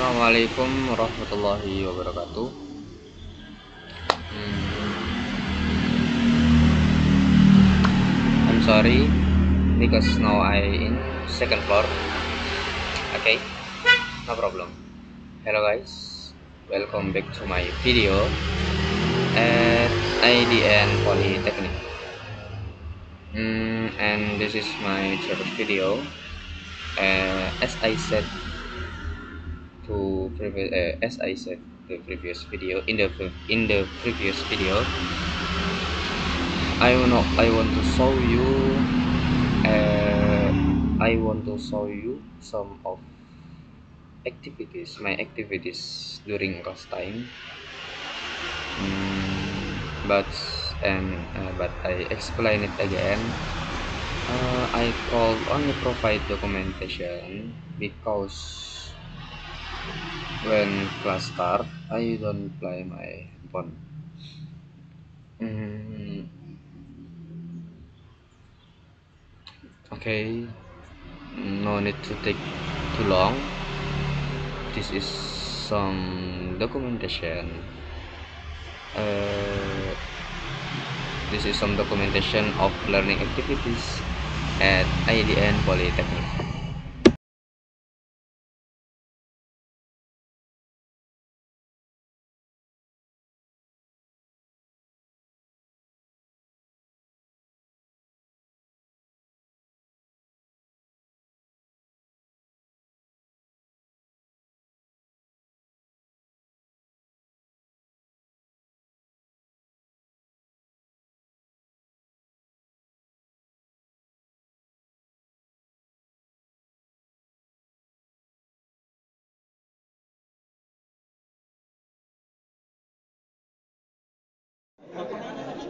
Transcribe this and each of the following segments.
Assalamualaikum warahmatullahi wabarakatuh. I'm sorry because now I in second floor. Okay, no problem. Hello guys, welcome back to my video at IDN Polytechnic. And this is my first video. As I said as I said the previous video in the previous video, uh, I want to show you some of my activities during class time. But but I explain it again. I could only provide documentation because when class start, I don't play my phone. Mm, okay, no need to take too long. This is some documentation. Uh, this is some documentation of learning activities at IDN Polytechnic.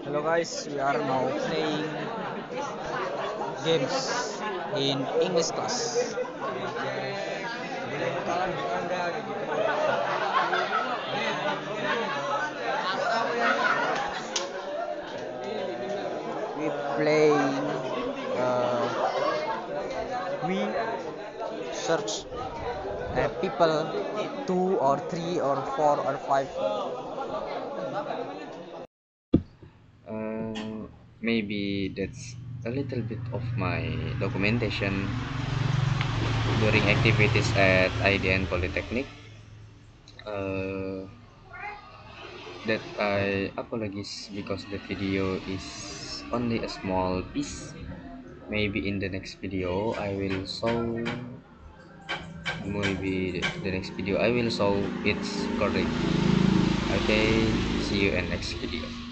Hello guys, we are now playing games in English class. We playing. We search people 2 or 3 or 4 or 5. Maybe that's a little bit of my documentation during activities at IDN Polytechnic. That I apologize because the video is only a small piece. Maybe in the next video I will show. Maybe the next video I will show it's correct. Okay, see you in next video.